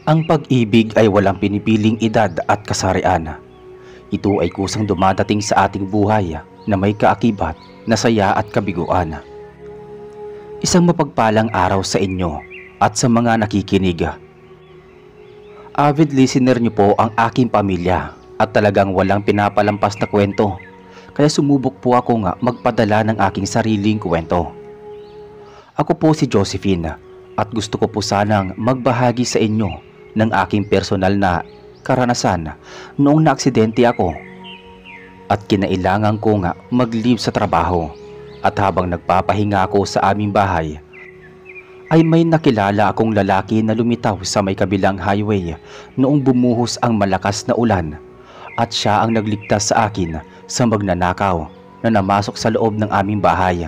Ang pag-ibig ay walang pinipiling edad at kasarian. Ito ay kusang dumadating sa ating buhay na may kaakibat na saya at kabiguan. Isang mapagpalang araw sa inyo at sa mga nakikinig. Avid listener niyo po ang aking pamilya at talagang walang pinapalampas na kwento. Kaya sumubok po ako magpadala ng aking sariling kwento. Ako po si Josephine at gusto ko po sanang magbahagi sa inyo ng aking personal na karanasan noong naaksidente ako at kinailangan ko mag-leave sa trabaho. At habang nagpapahinga ako sa aming bahay ay may nakilala akong lalaki na lumitaw sa may kabilang highway noong bumuhos ang malakas na ulan at siya ang nagligtas sa akin sa magnanakaw na namasok sa loob ng aming bahay.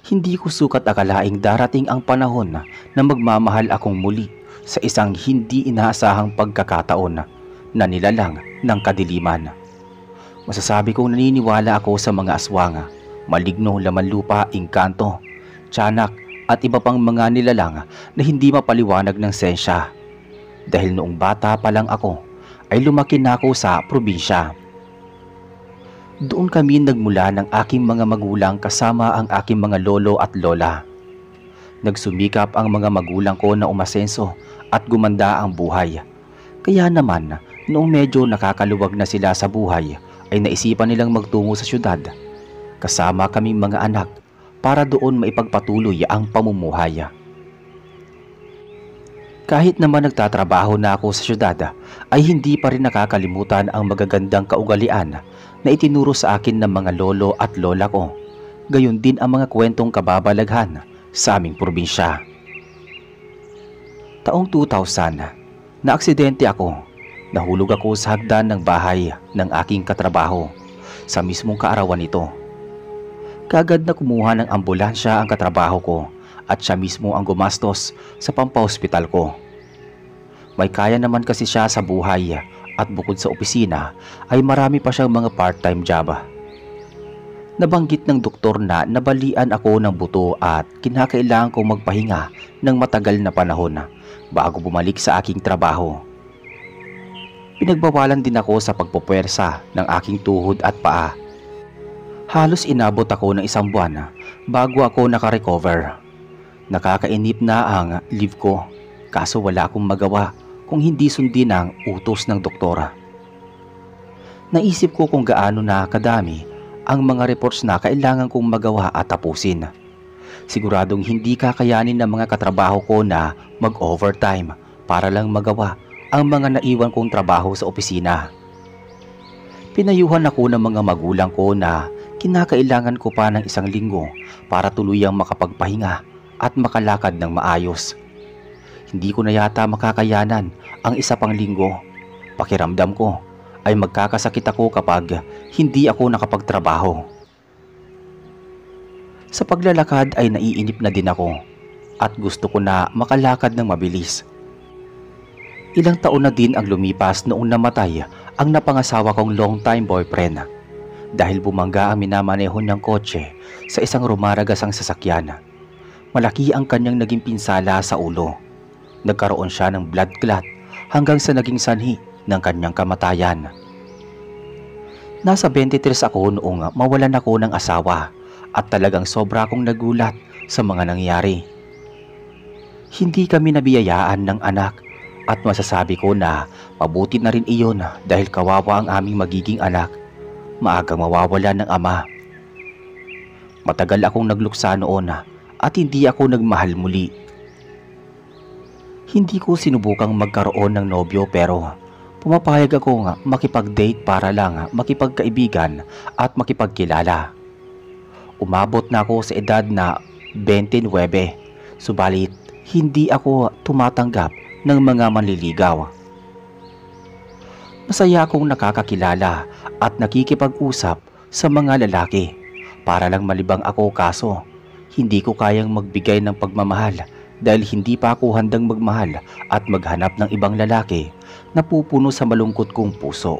Hindi ko sukat akalaing darating ang panahon na magmamahal akong muli sa isang hindi inaasahang pagkakataon na nilalang ng kadiliman. Masasabi kong naniniwala ako sa mga aswang, maligno, laman lupa, engkanto, tiyanak at iba pang mga nilalang na hindi mapaliwanag ng sensya. Dahil noong bata pa lang ako ay lumaki na ako sa probinsya. Doon kami nagmula ng aking mga magulang kasama ang aking mga lolo at lola. Nagsumikap ang mga magulang ko na umasenso at gumanda ang buhay. Kaya naman noong medyo nakakaluwag na sila sa buhay ay naisipan nilang magtungo sa syudad. Kasama kaming mga anak para doon maipagpatuloy ang pamumuhay. Kahit naman nagtatrabaho na ako sa syudad ay hindi pa rin nakakalimutan ang magagandang kaugalian na itinuro sa akin ng mga lolo at lola ko. Gayon din ang mga kwentong kababalaghan sa aming probinsya. Taong 2000, naaksidente ako. Nahulog ako sa hagdan ng bahay ng aking katrabaho sa mismong kaarawan nito. Kaagad na kumuha ng ambulansya ang katrabaho ko at siya mismo ang gumastos sa pampahospital ko. May kaya naman kasi siya sa buhay at bukod sa opisina ay marami pa siyang mga part-time job. Nabanggit ng doktor na nabalian ako ng buto at kinakailangan kong magpahinga ng matagal na panahon bago bumalik sa aking trabaho. Pinagbawalan din ako sa pagpupuwersa ng aking tuhod at paa. Halos inabot ako ng 1 buwan bago ako nakarecover. Nakakainip na ang leave ko kaso wala akong magawa kung hindi sundin ang utos ng doktora. Naisip ko kung gaano na kadami ang mga reports na kailangan kong magawa at tapusin. Siguradong hindi kakayanin ng mga katrabaho ko na mag-overtime para lang magawa ang mga naiwan kong trabaho sa opisina. Pinayuhan ako ng mga magulang ko na kinakailangan ko pa ng 1 linggo para tuluyang makapagpahinga at makalakad ng maayos. Hindi ko na yata makakayanan ang 1 pang linggo. Pakiramdam ko ay magkakasakit ako kapag hindi ako nakapagtrabaho. Sa paglalakad ay naiinip na din ako at gusto ko na makalakad ng mabilis. Ilang taon na din ang lumipas noong namatay ang napangasawa kong long-time boyfriend dahil bumangga ang minamaneho niyang kotse sa isang rumaragasang sasakyan. Malaki ang kanyang naging pinsala sa ulo. Nagkaroon siya ng blood clot hanggang sa naging sanhi ng kanyang kamatayan. Nasa 23 ako noong mawalan ako ng asawa at talagang sobra akong nagulat sa mga nangyari. Hindi kami nabiyayaan ng anak at masasabi ko na mabuti na rin iyon dahil kawawa ang aming magiging anak. Maagang mawawala ng ama. Matagal akong nagluksa noon at hindi ako nagmahal muli. Hindi ko sinubukang magkaroon ng nobyo pero pumapayag ako makipag-date para lang makipagkaibigan at makipagkilala. Umabot na ako sa edad na 29, subalit hindi ako tumatanggap ng mga manliligaw. Masaya akong nakakakilala at nakikipag-usap sa mga lalaki para lang malibang ako kaso hindi ko kayang magbigay ng pagmamahal dahil hindi pa ako handang magmahal at maghanap ng ibang lalaki na pupuno sa malungkot kong puso.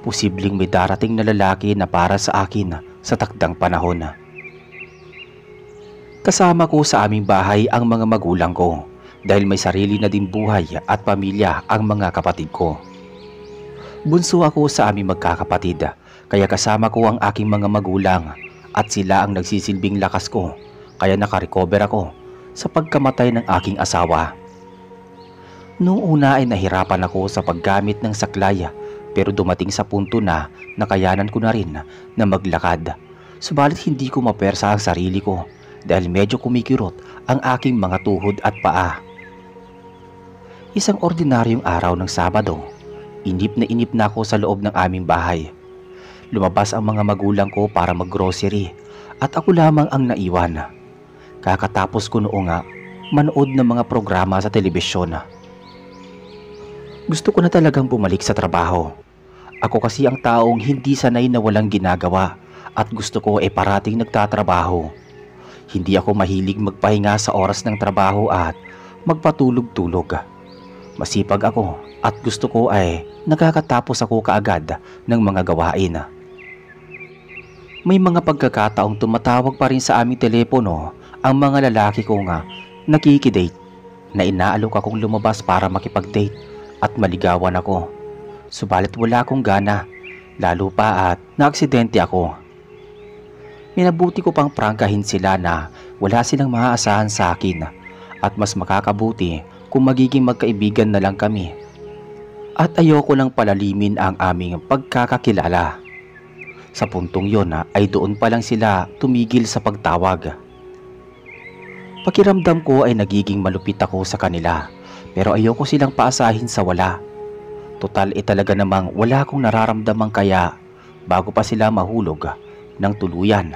Posibleng may darating na lalaki na para sa akin sa takdang panahon. Kasama ko sa aming bahay ang mga magulang ko dahil may sarili na din buhay at pamilya ang mga kapatid ko. Bunso ako sa aming magkakapatid, kaya kasama ko ang aking mga magulang at sila ang nagsisilbing lakas ko, kaya nakarecover ako sa pagkamatay ng aking asawa. Noong una ay nahirapan ako sa paggamit ng saklay, pero dumating sa punto na nakayanan ko na rin na maglakad. Subalit hindi ko mapersa ang sarili ko dahil medyo kumikirot ang aking mga tuhod at paa. Isang ordinaryong araw ng Sabado, inip na ako sa loob ng aming bahay. Lumabas ang mga magulang ko para maggrocery at ako lamang ang naiwan. Kakatapos ko noong manood ng mga programa sa telebisyon. Gusto ko na talagang bumalik sa trabaho. Ako kasi ang taong hindi sanay na walang ginagawa at gusto ko ay parating nagtatrabaho. Hindi ako mahilig magpahinga sa oras ng trabaho at magpatulog-tulog. Masipag ako at gusto ko ay nakakatapos ako kaagad ng mga gawain. May mga pagkakataong tumatawag pa rin sa aming telepono ang mga lalaki ko nakikidate na inaalok akong lumabas para makipag-date at maligawan ako. Subalit wala akong gana, lalo pa at naaksidente ako. Minabuti ko pang prangkahin sila na wala silang maaasahan sa akin at mas makakabuti kung magiging magkaibigan na lang kami. At ayoko nang palalimin ang aming pagkakakilala. Sa puntong yon ay doon pa lang sila tumigil sa pagtawag. Pakiramdam ko ay nagiging malupit ako sa kanila, pero ayoko silang paasahin sa wala. Total talaga namang wala akong nararamdaman, kaya bago pa sila mahulog ng tuluyan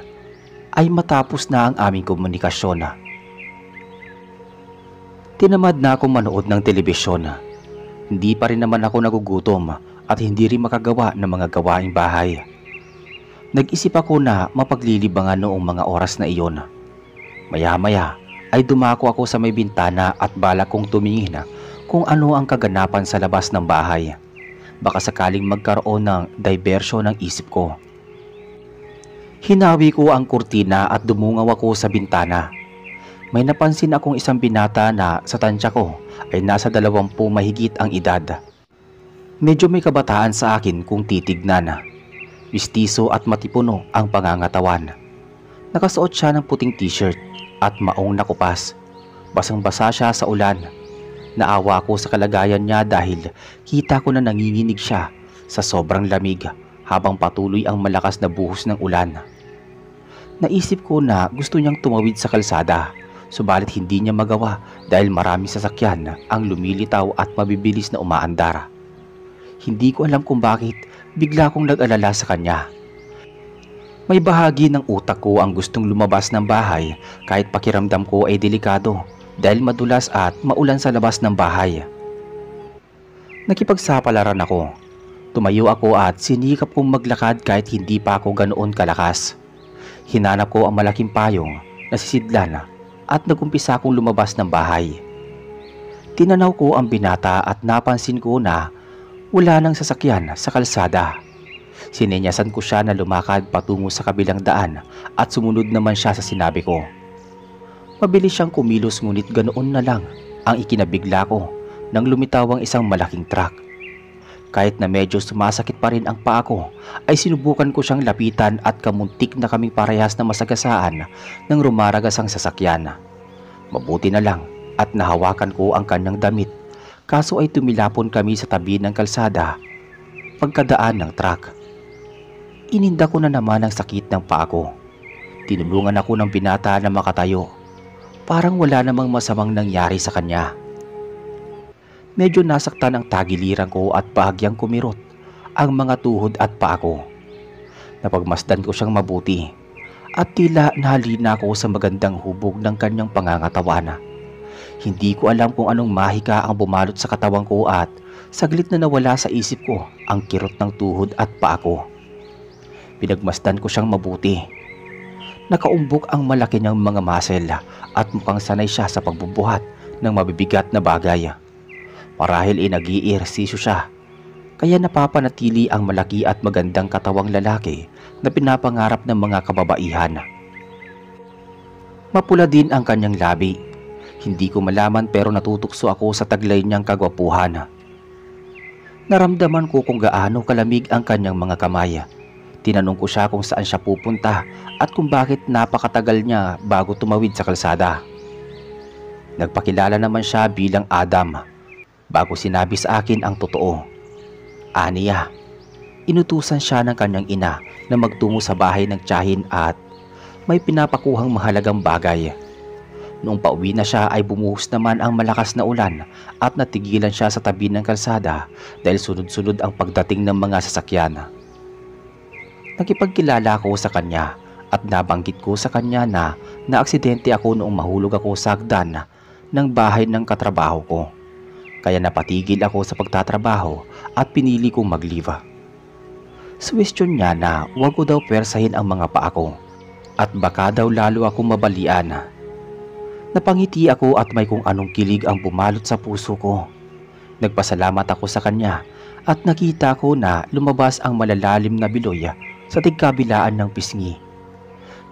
ay matapos na ang aming komunikasyon. Tinamad na akong manood ng telebisyon. Hindi pa rin naman ako nagugutom at hindi rin makagawa ng mga gawaing bahay. Nag-isip ako na mapaglilibangan noong mga oras na iyon. Maya-maya ay dumako ako sa may bintana at balak kong tumingin kung ano ang kaganapan sa labas ng bahay. Baka sakaling magkaroon ng diversyon ng isip ko. Hinawi ko ang kurtina at dumungaw ako sa bintana. May napansin akong isang binata na sa tansya ko ay nasa 20 mahigit ang edad. Medyo may kabataan sa akin kung titignan. Mistiso at matipuno ang pangangatawan. Nakasuot siya ng puting t-shirt at maong nakupas. Basang-basa siya sa ulan. Naawa ko sa kalagayan niya dahil kita ko na nanginginig siya sa sobrang lamig habang patuloy ang malakas na buhos ng ulan. Naisip ko na gusto niyang tumawid sa kalsada, subalit hindi niya magawa dahil marami sasakyan ang lumilitaw at mabibilis na umaandar. Hindi ko alam kung bakit bigla akong nag-alala sa kanya. May bahagi ng utak ko ang gustong lumabas ng bahay kahit pakiramdam ko ay delikado dahil madulas at maulan sa labas ng bahay. Nakipagsapalaran ako. Tumayo ako at sinikap kong maglakad kahit hindi pa ako ganoon kalakas. Hinanap ko ang malaking payong na sisidlan at nagumpisa akong lumabas ng bahay. Tinanaw ko ang binata at napansin ko na wala nang sasakyan sa kalsada. Sinenyasan ko siya na lumakad patungo sa kabilang daan at sumunod naman siya sa sinabi ko. Mabilis siyang kumilos ngunit ganoon na lang ang ikinabigla ko nang lumitaw ang isang malaking truck. Kahit na medyo sumasakit pa rin ang paa ko, ay sinubukan ko siyang lapitan at kamuntik na kaming parehas na masagasaan nang rumaragas ang sasakyan. Mabuti na lang at nahawakan ko ang kanyang damit, kaso ay tumilapon kami sa tabi ng kalsada pagkadaan ng truck. Ininda ko na naman ang sakit ng paa ko. Tinulungan ako ng binata na makatayo. Parang wala namang masamang nangyari sa kanya. Medyo nasaktan ang tagiliran ko at bahagyang kumirot ang mga tuhod at paa ko. Napagmasdan ko siyang mabuti at tila nahalina ako sa magandang hubog ng kanyang pangangatawan. Hindi ko alam kung anong mahika ang bumalot sa katawan ko at saglit na nawala sa isip ko ang kirot ng tuhod at paa ko. Pinagmasdan ko siyang mabuti. Nakaumbok ang malaki niyang mga muscle at mukhang sanay siya sa pagbubuhat ng mabibigat na bagay. Marahil nag-iihersisyo siya, kaya napapanatili ang malaki at magandang katawang lalaki na pinapangarap ng mga kababaihan. Mapula din ang kanyang labi. Hindi ko malaman pero natutukso ako sa taglay niyang kagwapuhan. Naramdaman ko kung gaano kalamig ang kanyang mga kamay. Tinanong ko siya kung saan siya pupunta at kung bakit napakatagal niya bago tumawid sa kalsada. Nagpakilala naman siya bilang Adam bago sinabi sa akin ang totoo. Aniya, inutusan siya ng kanyang ina na magtungo sa bahay ng tiyahin at may pinapakuhang mahalagang bagay. Noong pauwi na siya ay bumuhos naman ang malakas na ulan at natigilan siya sa tabi ng kalsada dahil sunod-sunod ang pagdating ng mga sasakyan. Nakipagkilala ako sa kanya at nabanggit ko sa kanya na naaksidente ako noong mahulog ako sa hagdan ng bahay ng katrabaho ko. Kaya napatigil ako sa pagtatrabaho at pinili kong mag-leave. Suwestyon niya na huwag ko daw pwersahin ang mga paa ko at baka daw lalo akong mabalian. Napangiti ako at may kung anong kilig ang bumalot sa puso ko. Nagpasalamat ako sa kanya at nakita ko na lumabas ang malalalim na biloy sa tigkabilaan ng pisngi.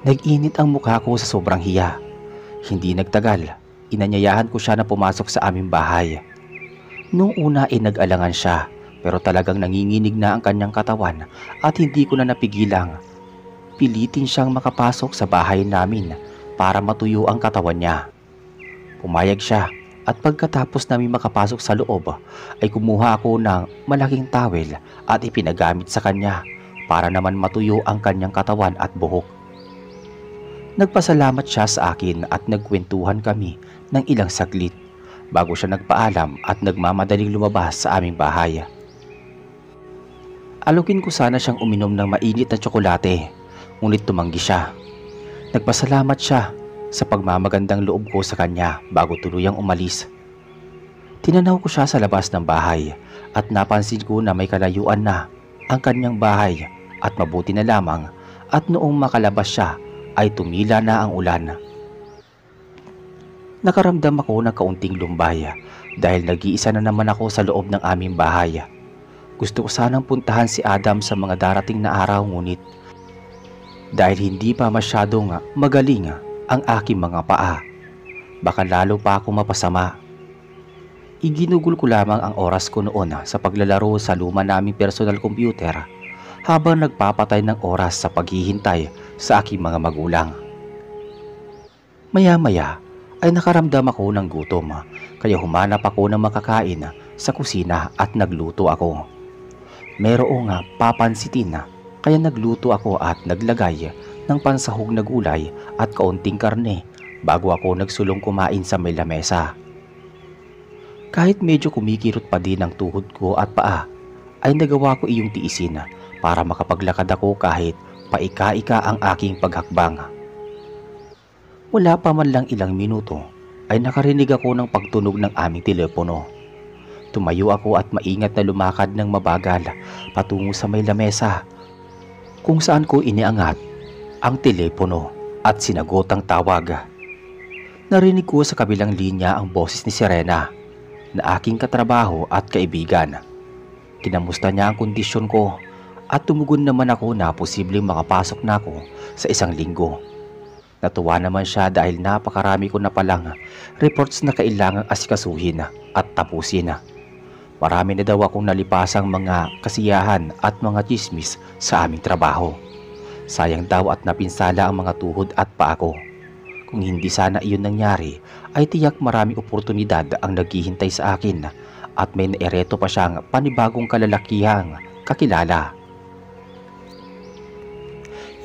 Nag-init ang mukha ko sa sobrang hiya. Hindi nagtagal, inanyayahan ko siya na pumasok sa aming bahay. Noong una ay nag-alangan siya pero talagang nanginginig na ang kanyang katawan at hindi ko na napigilang pilitin siyang makapasok sa bahay namin para matuyo ang katawan niya. Pumayag siya at pagkatapos namin makapasok sa loob ay kumuha ako ng malaking tawel at ipinagamit sa kanya para naman matuyo ang kanyang katawan at buhok. Nagpasalamat siya sa akin at nagkwentuhan kami ng ilang saglit bago siya nagpaalam at nagmamadaling lumabas sa aming bahay. Alukin ko sana siyang uminom ng mainit na tsokolate, ngunit tumanggi siya. Nagpasalamat siya sa pagmamagandang loob ko sa kanya bago tuluyang umalis. Tinanaw ko siya sa labas ng bahay at napansin ko na may kalayuan na ang kanyang bahay at mabuti na lamang at noong makalabas siya ay tumila na ang ulan. Nakaramdam ako ng kaunting lumbay dahil nag-iisa na naman ako sa loob ng aming bahay. Gusto ko sanang puntahan si Adam sa mga darating na araw ngunit dahil hindi pa masyadong magaling ang aking mga paa, baka lalo pa ako mapasama. Iginugol ko lamang ang oras ko noon sa paglalaro sa luma naming personal computer habang nagpapatay ng oras sa paghihintay sa aking mga magulang. Maya-maya ay nakaramdam ako ng gutom kaya humanap ako ng makakain sa kusina at nagluto ako. Merong papansitin kaya nagluto ako at naglagay ng pansahog na gulay at kaunting karne bago ako nagsulong kumain sa may lamesa. Kahit medyo kumikirot pa din ang tuhod ko at paa, ay nagawa ko iyong tiisin para makapaglakad ako kahit paika-ika ang aking paghakbang. Wala pa man lang ilang minuto ay nakarinig ako ng pagtunog ng aming telepono. Tumayo ako at maingat na lumakad ng mabagal patungo sa may lamesa kung saan ko iniangat ang telepono at sinagot ang tawag. Narinig ko sa kabilang linya ang boses ni Serena na aking katrabaho at kaibigan. Kinamusta niya ang kondisyon ko at tumugon naman ako na posibleng makapasok na ako sa 1 linggo. Natuwa naman siya dahil napakarami ko na palang reports na kailangang asikasuhin at tapusin. Marami na daw akong nalipasang mga kasiyahan at mga chismis sa aming trabaho. Sayang daw at napinsala ang mga tuhod at paa ko. Kung hindi sana iyon nangyari, ay tiyak maraming oportunidad ang naghihintay sa akin at may naereto pa siyang panibagong kalalakihang kakilala.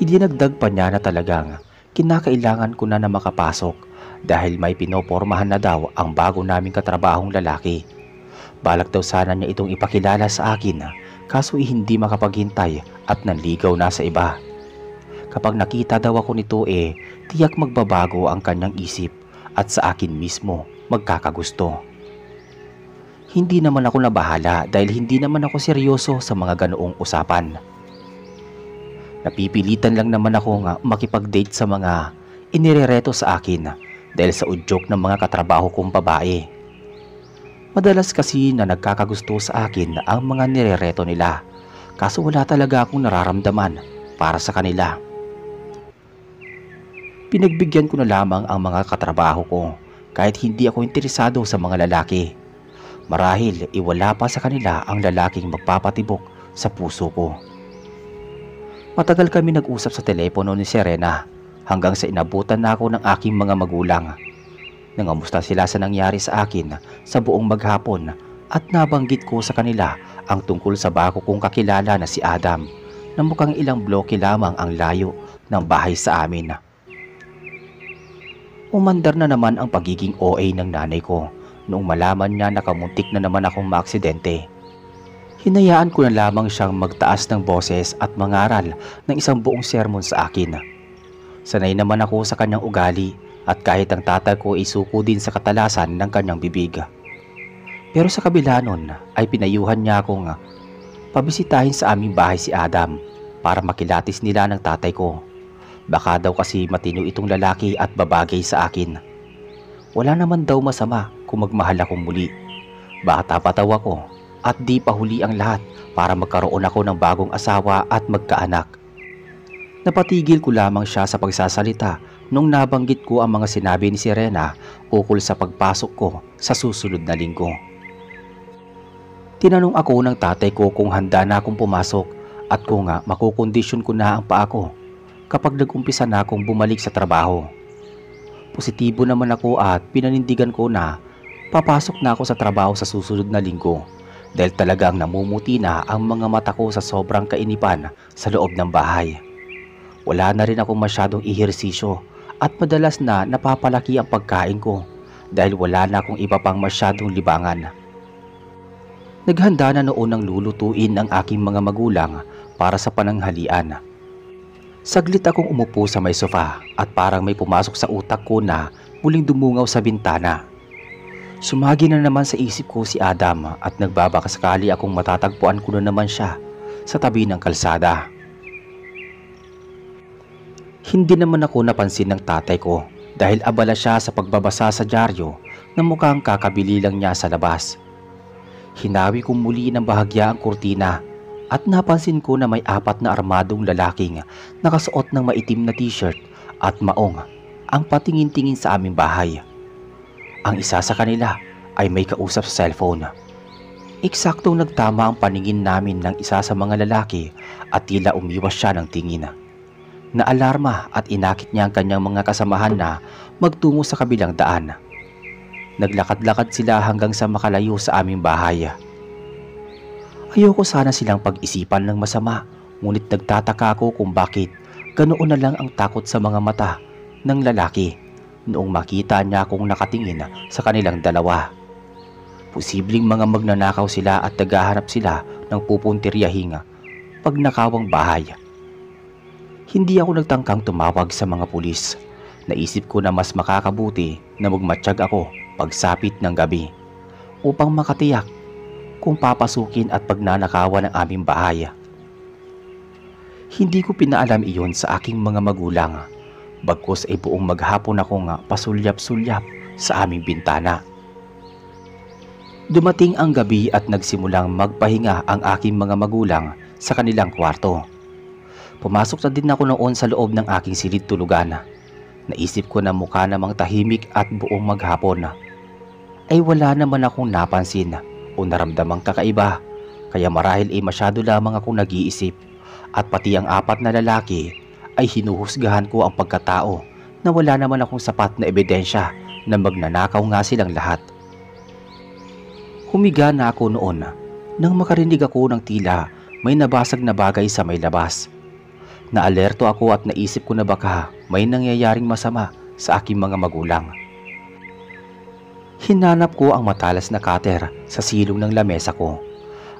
Idinagdag pa niya na talagang kinakailangan ko na makapasok dahil may pinopormahan na daw ang bago naming katrabahong lalaki. Balak daw sana niya itong ipakilala sa akin kaso hindi makapaghintay at nanligaw na sa iba. Kapag nakita daw ako nito tiyak magbabago ang kanyang isip at sa akin mismo magkakagusto. Hindi naman ako nabahala dahil hindi naman ako seryoso sa mga ganoong usapan. Napipilitan lang naman ako makipag-date sa mga inirereto sa akin dahil sa udyok ng mga katrabaho kong babae. Madalas kasi na nagkakagusto sa akin ang mga nirereto nila kaso wala talaga akong nararamdaman para sa kanila. Pinagbigyan ko na lamang ang mga katrabaho ko kahit hindi ako interesado sa mga lalaki. Marahil iwala pa sa kanila ang lalaking magpapatibok sa puso ko. Matagal kami nag-usap sa telepono ni Serena hanggang sa inabutan na ako ng aking mga magulang. Nangamusta sila sa nangyari sa akin sa buong maghapon at nabanggit ko sa kanila ang tungkol sa bago kong kakilala na si Adam na mukhang ilang bloke lamang ang layo ng bahay sa amin. Umandar na naman ang pagiging OA ng nanay ko noong malaman niya na kamuntik na naman akong maaksidente. Hinayaan ko na lamang siyang magtaas ng boses at mangaral ng isang buong sermon sa akin. Sanay naman ako sa kanyang ugali at kahit ang tatay ko ay suko din sa katalasan ng kanyang bibig. Pero sa kabila nun ay pinayuhan niya akong pabisitahin sa aming bahay si Adam para makilatis nila ng tatay ko. Baka daw kasi matino itong lalaki at babagay sa akin. Wala naman daw masama kung magmahal akong muli. Bata pa daw ako at di pa huli ang lahat para magkaroon ako ng bagong asawa at magkaanak. Napatigil ko lamang siya sa pagsasalita nung nabanggit ko ang mga sinabi ni Serena ukol sa pagpasok ko sa susunod na linggo. Tinanong ako ng tatay ko kung handa na akong pumasok at kung makukondisyon ko na ang paa ko kapag nag-umpisa na akong bumalik sa trabaho. Positibo naman ako at pinanindigan ko na papasok na ako sa trabaho sa susunod na linggo dahil talagang namumuti na ang mga mata ko sa sobrang kainipan sa loob ng bahay. Wala na rin akong masyadong ehersisyo at madalas na napapalaki ang pagkain ko dahil wala na akong iba pang masyadong libangan. Naghanda na noon ng lulutuin ang aking mga magulang para sa pananghalian. Saglit akong umupo sa may sofa at parang may pumasok sa utak ko na muling dumungaw sa bintana. Sumagi na naman sa isip ko si Adam at nagbabakasakali akong matatagpuan ko na naman siya sa tabi ng kalsada. Hindi naman ako napansin ng tatay ko dahil abala siya sa pagbabasa sa dyaryo na mukhang kakabili lang niya sa labas. Hinawi ko muli ng bahagya ang kurtina at napansin ko na may 4 na armadong lalaking nakasuot ng maitim na t-shirt at maong ang patingin-tingin sa aming bahay. Ang isa sa kanila ay may kausap sa cellphone. Eksaktong nagtama ang paningin namin ng isa sa mga lalaki at tila umiwas siya ng tingin. Naalarma at inakit niya ang kanyang mga kasamahan na magtungo sa kabilang daan. Naglakad-lakad sila hanggang sa makalayo sa aming bahay. Ayoko sana silang pag-isipan ng masama, ngunit nagtataka ako kung bakit ganoon na lang ang takot sa mga mata ng lalaki noong makita niya akong nakatingin sa kanilang dalawa. Posibleng mga magnanakaw sila at naghahanap sila ng pupuntiryahing pagnakawang bahay. Hindi ako nagtangkang tumawag sa mga pulis. Naisip ko na mas makakabuti na magmatsyag ako pagsapit ng gabi upang makatiyak kung papasukin at pagnanakawan ng aming bahay. Hindi ko pinaalam iyon sa aking mga magulang, bagkus ay buong maghapon akong pasulyap-sulyap sa aming bintana. Dumating ang gabi at nagsimulang magpahinga ang aking mga magulang sa kanilang kwarto. Pumasok na din ako noon sa loob ng aking silid tulugan. Naisip ko na mukha namang tahimik at buong maghapon ay wala naman akong napansin o naramdamang kakaiba, kaya marahil ay masyado lamang akong nag-iisip at pati ang 4 na lalaki ay hinuhusgahan ko ang pagkatao na wala naman akong sapat na ebidensya na magnanakaw nga silang lahat. Humiga na ako noon nang makarinig ako ng tila may nabasag na bagay sa may labas. Naalerto ako at naisip ko na baka may nangyayaring masama sa aking mga magulang. Hinanap ko ang matalas na cutter sa silong ng lamesa ko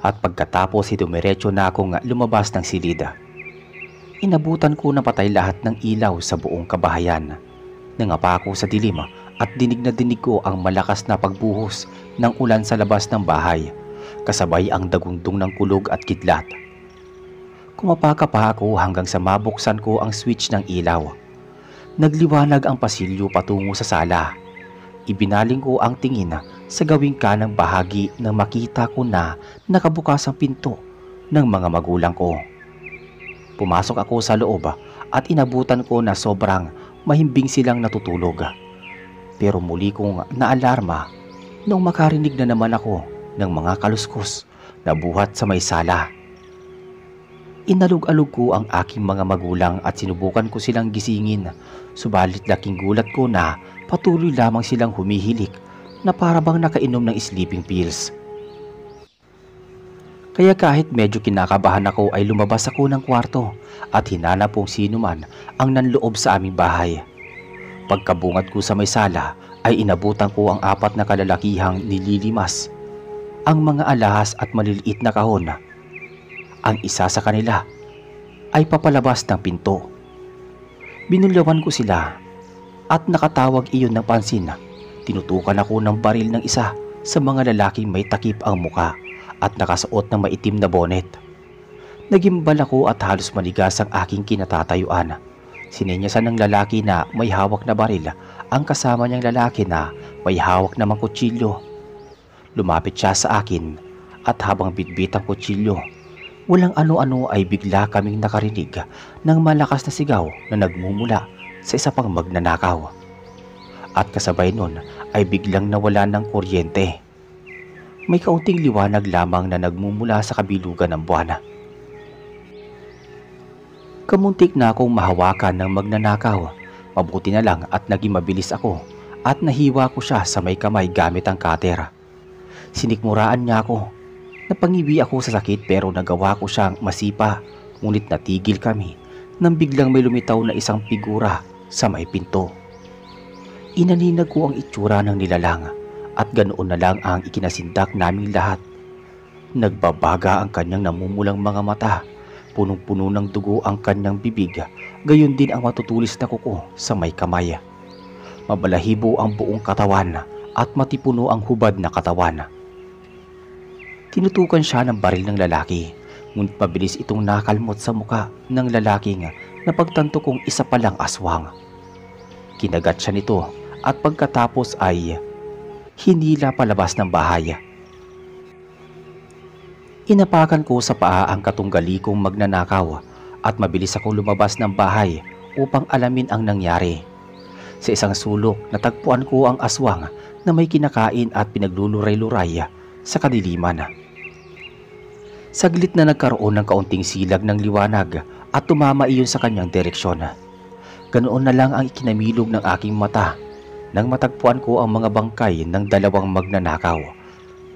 at pagkatapos dumiretso na akong lumabas ng silida. Inabutan ko na patay lahat ng ilaw sa buong kabahayan. Nangapa ako sa dilim at dinig na dinig ko ang malakas na pagbuhos ng ulan sa labas ng bahay, kasabay ang dagundong ng kulog at kidlat. Kumapaka pa ako hanggang sa mabuksan ko ang switch ng ilaw. Nagliwanag ang pasilyo patungo sa sala. Ibinaling ko ang tingin sa gawing kanang bahagi nang makita ko na nakabukas ang pinto ng mga magulang ko. Pumasok ako sa loob at inabutan ko na sobrang mahimbing silang natutulog. Pero muli kong naalarma noong makarinig na naman ako ng mga kaluskos na buhat sa may sala. Inalog-alog ko ang aking mga magulang at sinubukan ko silang gisingin, subalit laking gulat ko na patuloy lamang silang humihilik na para bang nakainom ng sleeping pills. Kaya kahit medyo kinakabahan ako ay lumabas ako ng kwarto at hinanap kung sino man ang nanloob sa aming bahay. Pagkabungad ko sa may sala ay inabutan ko ang 4 na kalalakihang nililimas ang mga alahas at maliliit na kahon. Ang isa sa kanila ay papalabas ng pinto. Binulyawan ko sila at nakatawag iyon ng pansin. Tinutukan ako ng baril ng isa sa mga lalaking may takip ang muka at nakasuot ng maitim na bonet. Nagimbal ako at halos manigas ang aking kinatatayuan. Sinenyasan ng lalaki na may hawak na baril ang kasama niyang lalaki na may hawak namang kutsilyo. Lumapit siya sa akin at habang bitbit ang kutsilyo, walang ano-ano ay bigla kaming nakarinig ng malakas na sigaw na nagmumula sa isa pang magnanakaw. At kasabay nun ay biglang nawala ng kuryente. May kaunting liwanag lamang na nagmumula sa kabilugan ng buwan. Kamuntik na akong mahawakan ng magnanakaw. Mabuti na lang at naging mabilis ako at nahiwa ko siya sa may kamay gamit ang cutter. Sinikmuraan niya ako. Napangiwi ako sa sakit pero nagawa ko siyang masipa, ngunit natigil kami nang biglang may lumitaw na isang figura sa may pinto. Inaninag ko ang itsura ng nilalang at ganoon na lang ang ikinasindak naming lahat. Nagbabaga ang kanyang namumulang mga mata, punong-puno ng dugo ang kanyang bibig, gayon din ang matutulis na kuko sa may kamay. Mabalahibo ang buong katawan at matipuno ang hubad na katawan. Tinutukan siya ng baril ng lalaki, ngunit mabilis itong nakalmot sa muka ng lalaking napagtanto kong isa palang aswang. Kinagat siya nito at pagkatapos ay hinila palabas ng bahay. Inapakan ko sa paa ang katunggali kong magnanakaw at mabilis akong lumabas ng bahay upang alamin ang nangyari. Sa isang sulok natagpuan ko ang aswang na may kinakain at pinagluluray-luray sa kadiliman. Saglit na nagkaroon ng kaunting silag ng liwanag at tumama iyon sa kanyang direksyon. Ganoon na lang ang ikinamilog ng aking mata nang matagpuan ko ang mga bangkay ng 2 magnanakaw.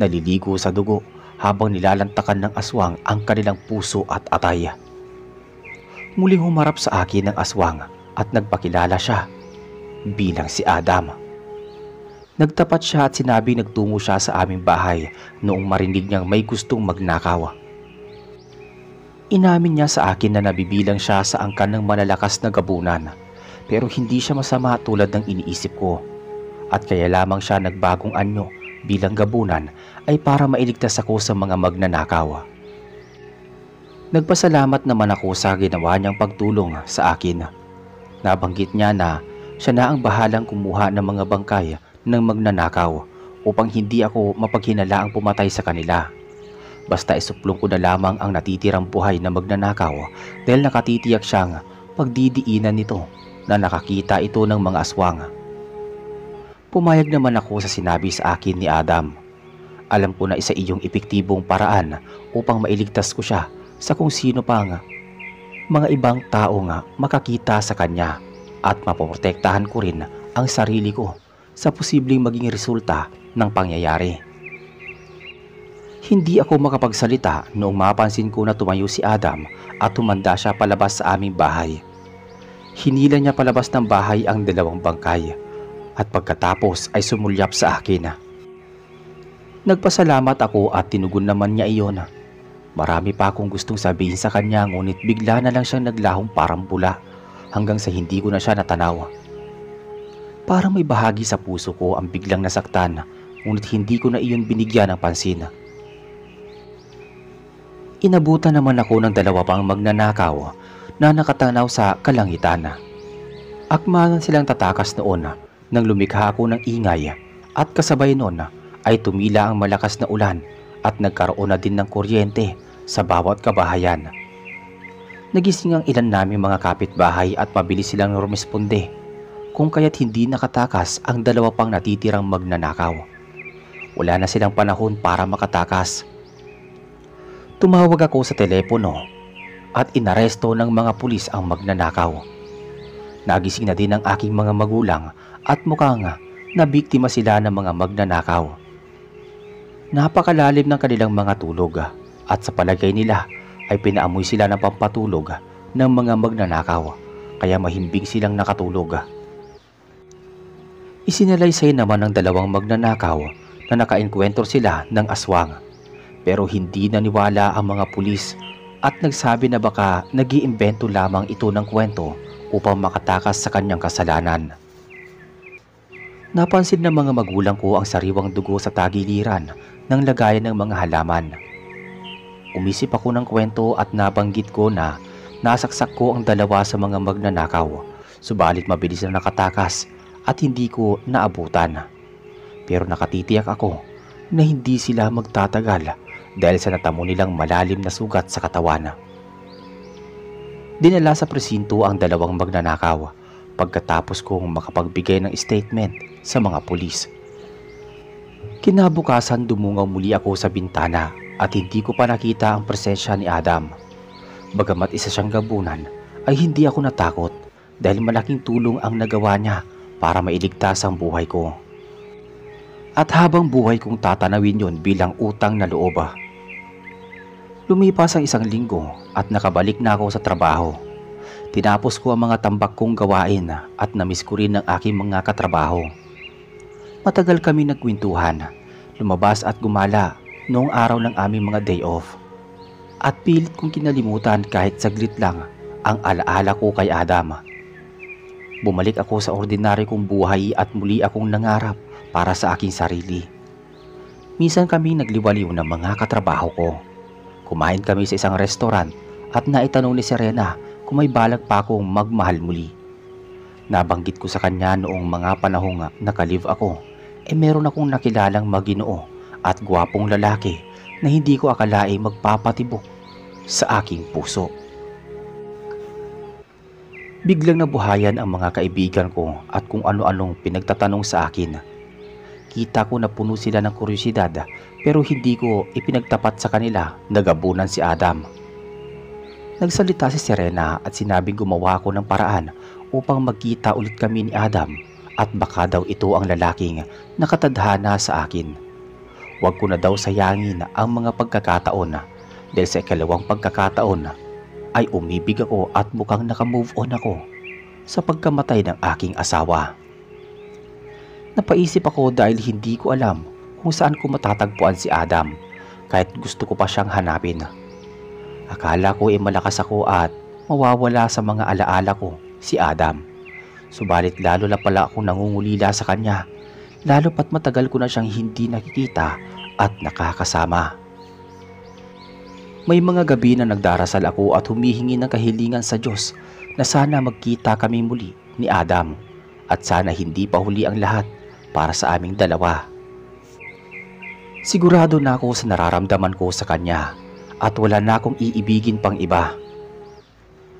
Naliligo sa dugo habang nilalantakan ng aswang ang kanilang puso at atay. Muling humarap sa akin ang aswang at nagpakilala siya bilang si Adam. Nagtapat siya at sinabing nagtungo siya sa aming bahay noong marinig niyang may gustong magnakaw. Inamin niya sa akin na nabibilang siya sa angkan ng malalakas na gabunan, pero hindi siya masama tulad ng iniisip ko, at kaya lamang siya nagbagong anyo bilang gabunan ay para mailigtas ako sa mga magnanakaw. Nagpasalamat naman ako sa ginawa niyang pagtulong sa akin. Nabanggit niya na siya na ang bahalang kumuha ng mga bangkay ng magnanakaw upang hindi ako mapaghinalaang pumatay sa kanila. Basta isuplong ko na lamang ang natitirang buhay na magnanakaw dahil nakatitiyak siyang pagdidiinan nito na nakakita ito ng mga aswang. Pumayag naman ako sa sinabi sa akin ni Adam. Alam ko na isa iyong epektibong paraan upang mailigtas ko siya sa kung sino pang mga ibang tao nga makakita sa kanya at mapoprotektahan ko rin ang sarili ko sa posibleng maging resulta ng pangyayari. Hindi ako makapagsalita noong mapansin ko na tumayo si Adam at tumanda siya palabas sa aming bahay. Hinila niya palabas ng bahay ang 2 bangkay at pagkatapos ay sumulyap sa akin. Nagpasalamat ako at tinugon naman niya iyon. Marami pa akong gustong sabihin sa kanya ngunit bigla na lang siyang naglahong parang bula hanggang sa hindi ko na siya natanaw. Parang may bahagi sa puso ko ang biglang nasaktan ngunit hindi ko na iyon binigyan ng pansin. Inabutan naman ako ng 2 pang magnanakaw na nakatanaw sa kalangitan. Akmanan silang tatakas noon nang lumikha ako ng ingay at kasabay noon ay tumila ang malakas na ulan at nagkaroon na din ng kuryente sa bawat kabahayan. Nagising ang ilan naming mga kapitbahay at mabilis silang rumesponde. kung kaya't hindi nakatakas ang dalawa pang natitirang magnanakaw. Wala na silang panahon para makatakas. Tumawag ako sa telepono at inaresto ng mga pulis ang magnanakaw. Nagising na din ang aking mga magulang at mukhang nabiktima sila ng mga magnanakaw. Napakalalim ng kanilang mga tulog at sa palagay nila ay pinaamoy sila ng pampatulog ng mga magnanakaw kaya mahimbing silang nakatulog. Isinalaysay naman ng dalawang magnanakaw na nakaengkwentro sila ng aswang pero hindi naniwala ang mga pulis at nagsabi na baka nag-iimbento lamang ito ng kwento upang makatakas sa kanyang kasalanan. Napansin ng mga magulang ko ang sariwang dugo sa tagiliran ng lagayan ng mga halaman. Umisip ako ng kwento at nabanggit ko na nasaksak ko ang dalawa sa mga magnanakaw, subalit mabilis na nakatakas at hindi ko naabutan. Pero nakatitiyak ako na hindi sila magtatagal dahil sa natamo nilang malalim na sugat sa katawan. Dinala sa presinto ang dalawang magnanakaw pagkatapos kong makapagbigay ng statement sa mga pulis. Kinabukasan dumungaw muli ako sa bintana at hindi ko pa nakita ang presensya ni Adam. Bagamat isa siyang gabunan ay hindi ako natakot dahil malaking tulong ang nagawa niya para mailigtas ang buhay ko. At habang buhay kong tatanawin yon bilang utang na loob. Lumipas ang isang linggo at nakabalik na ako sa trabaho. Tinapos ko ang mga tambak kong gawain at namiss ko rin ang aking mga katrabaho. Matagal kami nagkwentuhan, lumabas at gumala noong araw ng aming mga day off. At pilit kong kinalimutan kahit saglit lang ang alaala ko kay Adam. Bumalik ako sa ordinary kong buhay at muli akong nangarap para sa aking sarili. Minsan kami nagliwaliw ng mga katrabaho ko. Kumain kami sa isang restaurant at naitanong ni Serena kung may balak pa akong magmahal muli. Nabanggit ko sa kanya noong mga panahong nakalive ako, meron akong nakilalang maginoo at gwapong lalaki na hindi ko akalaing magpapatibok sa aking puso. Biglang nabuhayan ang mga kaibigan ko at kung ano-anong pinagtatanong sa akin. Kita ko na puno sila ng kuryosidad pero hindi ko ipinagtapat sa kanila na gabunan si Adam. Nagsalita si Serena at sinabing gumawa ko ng paraan upang magkita ulit kami ni Adam at baka daw ito ang lalaking nakatadhana sa akin. Huwag ko na daw sayangin ang mga pagkakataon dahil sa ikalawang pagkakataon ay umibig ako at mukhang nakamove on ako sa pagkamatay ng aking asawa. Napaisip ako dahil hindi ko alam kung saan ko matatagpuan si Adam kahit gusto ko pa siyang hanapin. Akala ko malakas ako at mawawala sa mga alaala ko si Adam. Subalit lalo na pala akong nangungulila sa kanya, lalo pat matagal ko na siyang hindi nakikita at nakakasama. May mga gabi na nagdarasal ako at humihingi ng kahilingan sa Diyos na sana magkita kami muli ni Adam at sana hindi pa huli ang lahat para sa aming dalawa. Sigurado na ako sa nararamdaman ko sa kanya at wala na akong iibigin pang iba.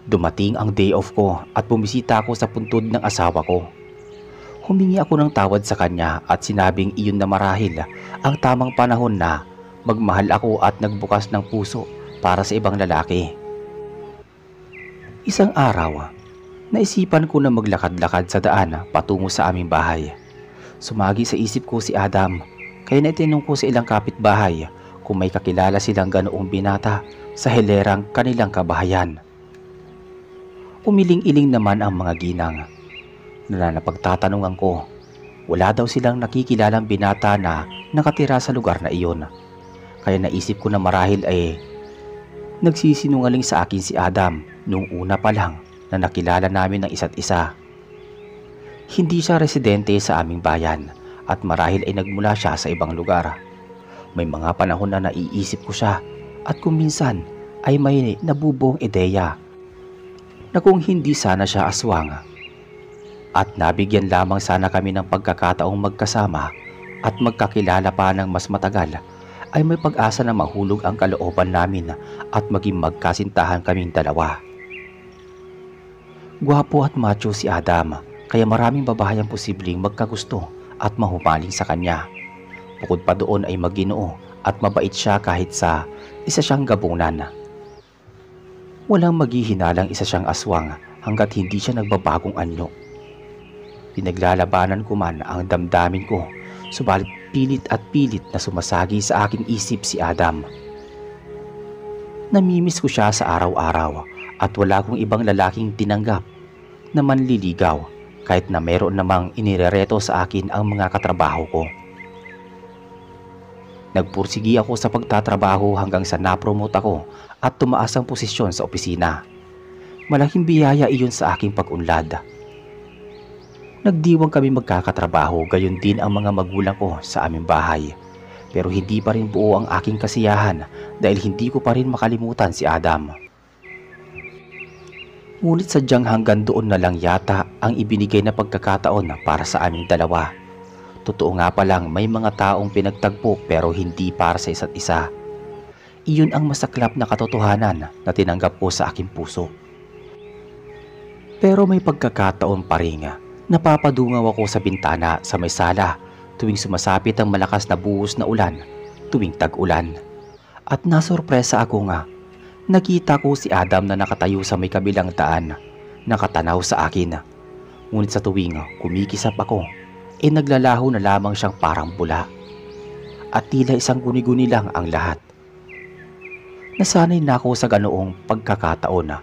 Dumating ang day off ko at bumisita ako sa puntod ng asawa ko. Humingi ako ng tawad sa kanya at sinabing iyon na marahil ang tamang panahon na magmahal ako at nagbukas ng puso para sa ibang lalaki. Isang araw, naisipan ko na maglakad-lakad sa daan patungo sa aming bahay. Sumagi sa isip ko si Adam, kaya naitinong ko sa ilang kapitbahay kung may kakilala silang ganoong binata sa hilerang kanilang kabahayan. Umiling-iling naman ang mga ginang. Napagtatanungan ko, wala daw silang nakikilalang binata na nakatira sa lugar na iyon. Kaya naisip ko na marahil nagsisinungaling sa akin si Adam noong una pa lang na nakilala namin ng isa't isa. Hindi siya residente sa aming bayan at marahil ay nagmula siya sa ibang lugar. May mga panahon na naiisip ko siya at kung minsan ay may nabubuong ideya na kung hindi sana siya aswang at nabigyan lamang sana kami ng pagkakataong magkasama at magkakilala pa ng mas matagal, ay may pag-asa na mahulog ang kalooban namin at maging magkasintahan kaming dalawa. Gwapo at macho si Adam kaya maraming babae ang posibleng magkagusto at mahumaling sa kanya. Bukod pa doon ay maginoo at mabait siya kahit sa isa siyang gabunan. Walang maghihinalang isa siyang aswang hanggat hindi siya nagbabagong anyo. Pinaglalabanan ko man ang damdamin ko, subalit pilit at pilit na sumasagi sa aking isip si Adam. Namimiss ko siya sa araw-araw at wala kong ibang lalaking tinanggap na manliligaw kahit na meron namang inirereto sa akin ang mga katrabaho ko. Nagpursigi ako sa pagtatrabaho hanggang sa napromote ako at tumaas ang posisyon sa opisina. Malaking biyaya iyon sa aking pag-unlad. Nagdiwang kami magkakatrabaho, gayon din ang mga magulang ko sa aming bahay. Pero hindi pa rin buo ang aking kasiyahan dahil hindi ko pa rin makalimutan si Adam. Ngunit sadyang hanggang doon na lang yata ang ibinigay na pagkakataon para sa aming dalawa. Totoo nga palang may mga taong pinagtagpo pero hindi para sa isa't isa. Iyon ang masaklap na katotohanan na tinanggap ko sa aking puso. Pero may pagkakataon pa rin napapadungaw ako sa bintana sa may sala tuwing sumasapit ang malakas na buhos na ulan tuwing tag-ulan. At nasurpresa ako nga. Nakita ko si Adam na nakatayo sa may kabilang daan, nakatanaw sa akin. Ngunit sa tuwing kumikisap ako, naglalaho na lamang siyang parang bula. At tila isang guni-guni lang ang lahat. Nasanay na ako sa ganoong pagkakataon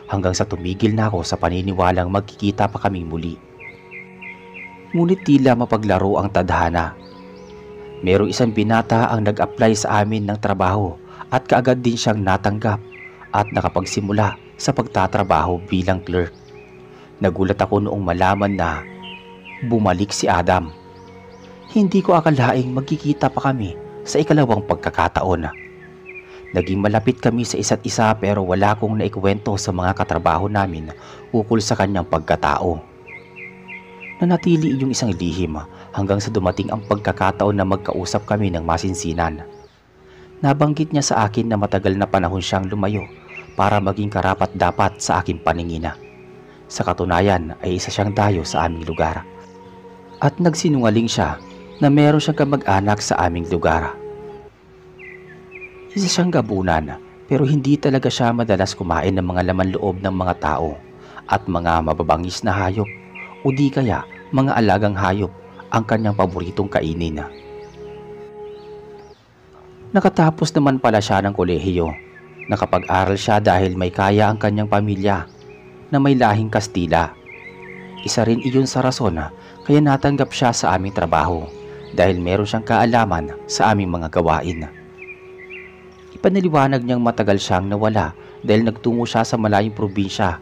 hanggang sa tumigil na ako sa paniniwalang magkikita pa kaming muli. Ngunit tila mapaglaro ang tadhana. Merong isang binata ang nag-apply sa amin ng trabaho at kaagad din siyang natanggap at nakapagsimula sa pagtatrabaho bilang clerk. Nagulat ako noong malaman na bumalik si Adam. Hindi ko akalaing magkikita pa kami sa ikalawang pagkakataon. Naging malapit kami sa isa't isa pero wala akong naikwento sa mga katrabaho namin ukol sa kanyang pagkatao. Nanatili yung isang lihim hanggang sa dumating ang pagkakataon na magkausap kami ng masinsinan. Nabanggit niya sa akin na matagal na panahon siyang lumayo para maging karapat-dapat sa aking paningin. Sa katunayan ay isa siyang dayo sa aming lugar. At nagsinungaling siya na meron siyang kamag-anak sa aming lugar. Isa siyang gabunan pero hindi talaga siya madalas kumain ng mga laman loob ng mga tao at mga mababangis na hayop o di kaya mga alagang hayop ang kanyang paboritong kainin. Nakatapos naman pala siya ng kolehiyo. Nakapag-aral siya dahil may kaya ang kanyang pamilya na may lahing Kastila. Isa rin iyon sa rason kaya natanggap siya sa aming trabaho dahil meron siyang kaalaman sa aming mga gawain. Ipaniliwanag niyang matagal siyang nawala dahil nagtungo siya sa malayong probinsya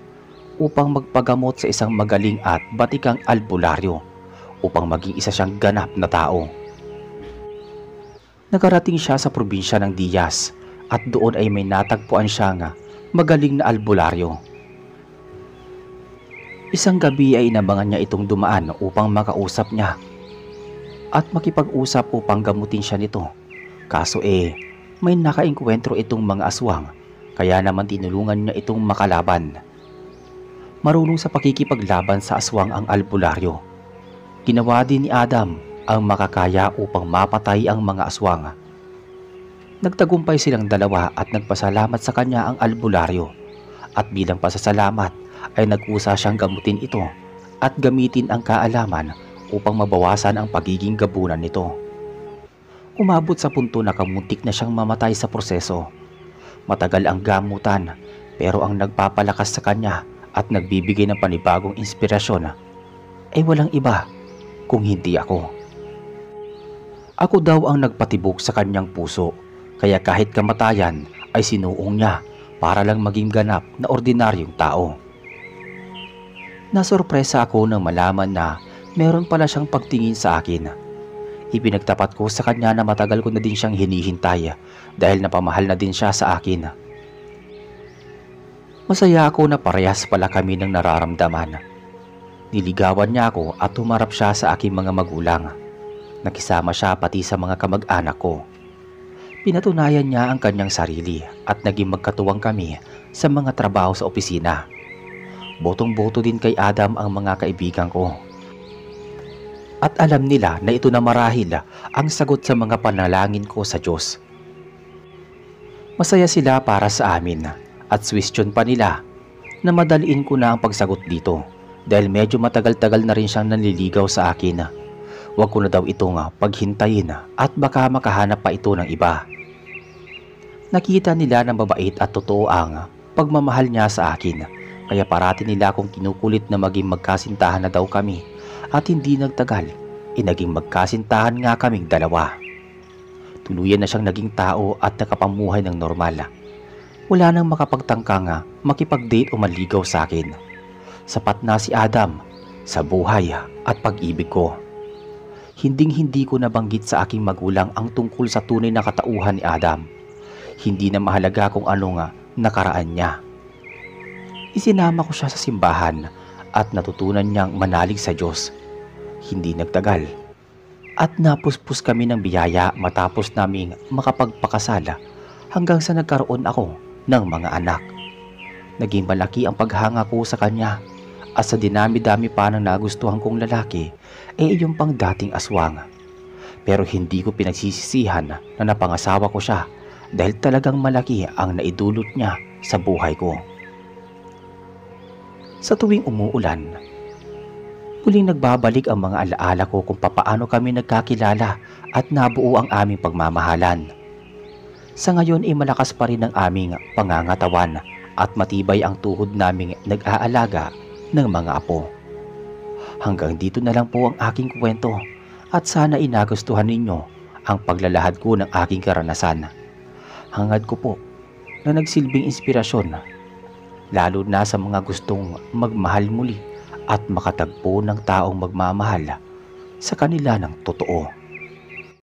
upang magpagamot sa isang magaling at batikang albularyo upang maging isa siyang ganap na tao. Nakarating siya sa probinsya ng Diaz at doon ay may natagpuan siyang magaling na albularyo. Isang gabi ay inabangan niya itong dumaan upang makausap niya at makipag-usap upang gamutin siya nito. Kaso may nakaengkwentro itong mga aswang kaya naman tinulungan niya itong makalaban. Marunong sa pakikipaglaban sa aswang ang albularyo. Ginawa din ni Adam ang makakaya upang mapatay ang mga aswang. Nagtagumpay silang dalawa at nagpasalamat sa kanya ang albularyo at bilang pasasalamat ay nag-usa siyang gamutin ito at gamitin ang kaalaman upang mabawasan ang pagiging gabunan nito. Umabot sa punto na kamuntik na siyang mamatay sa proseso. Matagal ang gamutan pero ang nagpapalakas sa kanya at nagbibigay ng panibagong inspirasyon ay walang iba kung hindi ako. Ako daw ang nagpatibok sa kanyang puso. Kaya kahit kamatayan ay sinuong niya para lang maging ganap na ordinaryong tao. Nasurpresa ako nang malaman na meron pala siyang pagtingin sa akin. Ipinagtapat ko sa kanya na matagal ko na din siyang hinihintay dahil napamahal na din siya sa akin. Masaya ako na parehas pala kami ng nararamdaman. Niligawan niya ako at humarap siya sa aking mga magulang. Nakisama siya pati sa mga kamag-anak ko. Pinatunayan niya ang kanyang sarili at naging magkatuwang kami sa mga trabaho sa opisina. Botong-boto din kay Adam ang mga kaibigan ko. At alam nila na ito na marahil ang sagot sa mga panalangin ko sa Diyos. Masaya sila para sa amin at question pa nila na madaliin ko na ang pagsagot dito dahil medyo matagal-tagal na rin siyang nanliligaw sa akin. Huwag ko na daw itong paghintayin at baka makahanap pa ito ng iba. Nakita nila na mabait at totoo ang pagmamahal niya sa akin, kaya parati nila akong kinukulit na maging magkasintahan na daw kami at hindi nagtagal, naging magkasintahan nga kaming dalawa. Tuluyan na siyang naging tao at nakapamuhay ng normal. Wala nang makapagtangka makipag-date o maligaw sa akin. Sapat na si Adam sa buhay at pag-ibig ko. Hinding-hindi ko nabanggit sa aking magulang ang tungkol sa tunay na katauhan ni Adam. Hindi na mahalaga kung ano nakaraan niya. Isinama ko siya sa simbahan at natutunan niyang manalig sa Diyos. Hindi nagtagal at napuspos kami ng biyaya matapos naming makapagpakasala hanggang sa nagkaroon ako ng mga anak. Naging malaki ang paghanga ko sa kanya at sa dinami-dami pa ng nagustuhan kong lalaki iyong pang dating aswang. Pero hindi ko pinagsisisihan na napangasawa ko siya dahil talagang malaki ang naidulot niya sa buhay ko. Sa tuwing umuulan, muling nagbabalik ang mga alaala ko kung papaano kami nagkakilala at nabuo ang aming pagmamahalan. Sa ngayon ay malakas pa rin ang aming pangangatawan at matibay ang tuhod naming nag-aalaga ng mga apo. Hanggang dito na lang po ang aking kwento at sana inagustuhan ninyo ang paglalahad ko ng aking karanasan. Hangad ko po na nagsilbing inspirasyon, lalo na sa mga gustong magmahal muli at makatagpo ng taong magmamahal sa kanila ng totoo.